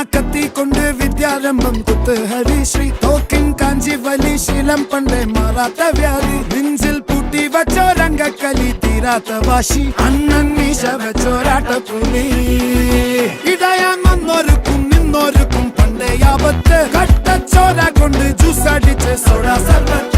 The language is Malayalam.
കത്തി കൊണ്ട് വിദ്യാരംഭം കുത്തുഹരി ശ്രീ തോക്കിൻ കാഞ്ചി വലി ശീലം പണ്ടേ മാറാത്ത വ്യാധി നെഞ്ചിൽ പൂട്ടി വച്ചോരംഗക്കലി തീരാത്ത വാശി അണ്ണൻ മീശ വെച്ചോരാട്ടപ്പുലി ഇടയാൻ വന്നോർക്കും നിന്നോർക്കും പണ്ടേ ആപത്ത് കട്ടച്ചോര കൊണ്ട് ജ്യൂസ് അടിച്ച് സോഡ സർബത്ത്